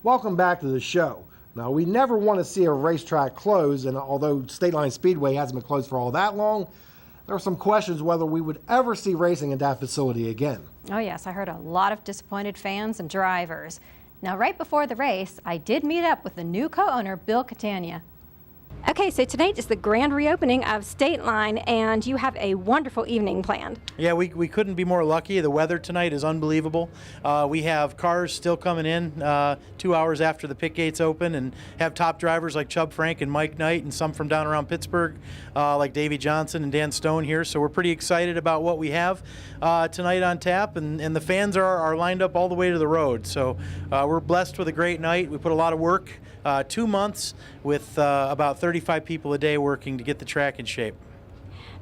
Welcome back to the show. Now, we never want to see a racetrack close, and although State Line Speedway hasn't been closed for all that long, there are some questions whether we would ever see racing at that facility again. Oh yes, I heard a lot of disappointed fans and drivers. Now, right before the race, I did meet up with the new co-owner, Bill Catania. Okay, so tonight is the grand reopening of State Line, and you have a wonderful evening planned. Yeah, we couldn't be more lucky. The weather tonight is unbelievable. We have cars still coming in 2 hours after the pit gates open, and have top drivers like Chubb Frank and Mike Knight, and some from down around Pittsburgh, like Davey Johnson and Dan Stone here. So we're pretty excited about what we have tonight on tap, and the fans are lined up all the way to the road. So we're blessed with a great night. We put a lot of work, 2 months with about 35 people a day working to get the track in shape.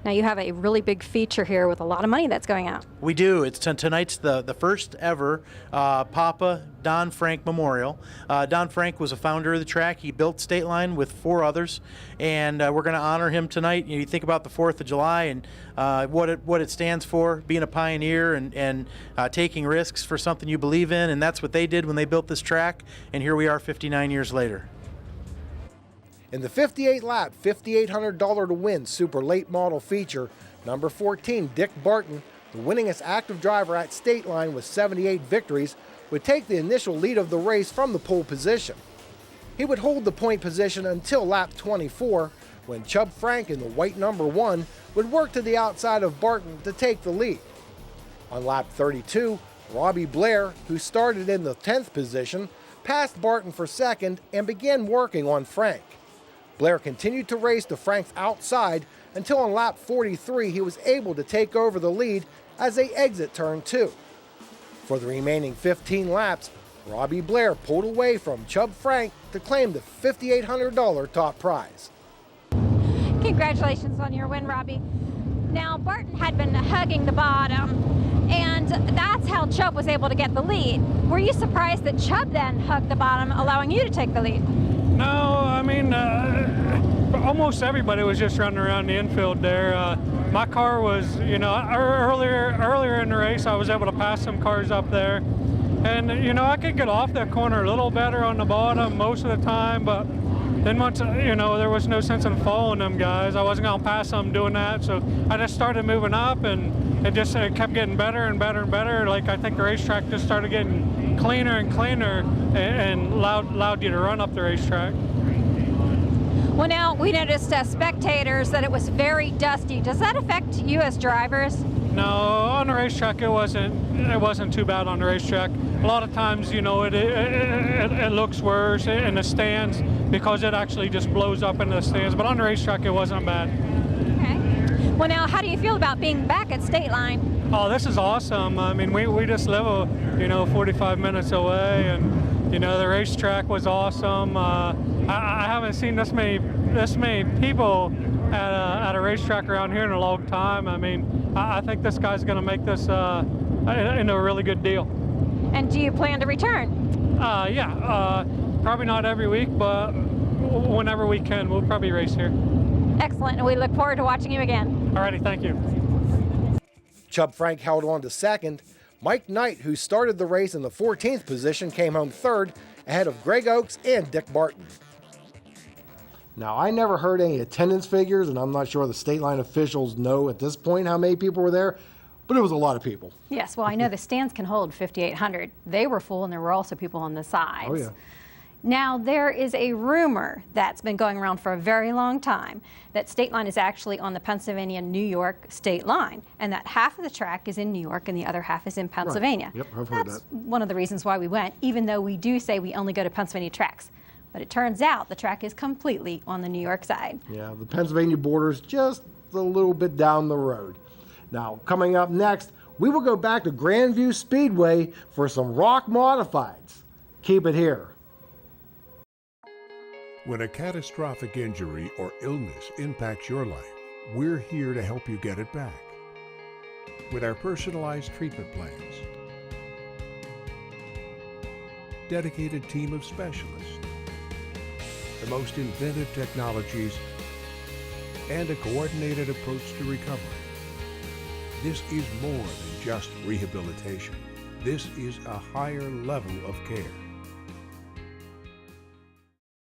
Now you have a really big feature here with a lot of money that's going out. We do. It's tonight's the first ever Papa Don Frank Memorial. Don Frank was a founder of the track. He built State Line with 4 others, and we're going to honor him tonight. You think about the 4th of July and what it stands for, being a pioneer and taking risks for something you believe in, and that's what they did when they built this track, and here we are 59 years later. In the 58-lap, $5,800 to win Super Late Model feature, number 14, Dick Barton, the winningest active driver at State Line with 78 victories, would take the initial lead of the race from the pole position. He would hold the point position until lap 24, when Chubb Frank in the white number 1 would work to the outside of Barton to take the lead. On lap 32, Robbie Blair, who started in the 10th position, passed Barton for second and began working on Frank. Blair continued to race to Frank's outside until on lap 43 he was able to take over the lead as they exit turn 2. For the remaining 15 laps, Robbie Blair pulled away from Chubb Frank to claim the $5,800 top prize. Congratulations on your win, Robbie. Now, Barton had been hugging the bottom, and that's how Chubb was able to get the lead. Were you surprised that Chubb then hugged the bottom, allowing you to take the lead? No, I mean, almost everybody was just running around the infield there. My car was, earlier in the race, I was able to pass some cars up there. And, I could get off that corner a little better on the bottom most of the time, but then once, there was no sense in following them guys. I wasn't going to pass them doing that, so I just started moving up, and it kept getting better and better and better. Like, I think the racetrack just started getting cleaner and cleaner and allowed you to run up the racetrack. Well, now, we noticed as spectators that it was very dusty. Does that affect you as drivers? No, on the racetrack it wasn't too bad on the racetrack. A lot of times, it looks worse in the stands because it actually just blows up into the stands. But on the racetrack it wasn't bad. Okay. Well, now, how do you feel about being back at State Line? Oh, this is awesome. I mean, we just live 45 minutes away, and the racetrack was awesome. I haven't seen this many people at a racetrack around here in a long time. I mean, I think this guy's going to make this into a really good deal. And do you plan to return? Yeah, probably not every week, but whenever we can, we'll probably race here. Excellent, and we look forward to watching you again. Alrighty, thank you. Chubb Frank held on to second. Mike Knight, who started the race in the 14th position, came home third, ahead of Greg Oakes and Dick Barton. Now, I never heard any attendance figures, and I'm not sure the State Line officials know at this point how many people were there, but it was a lot of people. Yes, well, I know the stands can hold 5,800. They were full, and there were also people on the sides. Oh, yeah. Now, there is a rumor that's been going around for a very long time that State Line is actually on the Pennsylvania-New York state line, and that half of the track is in New York and the other half is in Pennsylvania. Right. Yep, I've heard That's that. one of the reasons why we went, even though we do say we only go to Pennsylvania tracks. But it turns out the track is completely on the New York side. Yeah, the Pennsylvania border's just a little bit down the road. Now, coming up next, we will go back to Grandview Speedway for some rock modifieds. Keep it here. When a catastrophic injury or illness impacts your life, we're here to help you get it back. With our personalized treatment plans, dedicated team of specialists, the most inventive technologies, and a coordinated approach to recovery. This is more than just rehabilitation. This is a higher level of care.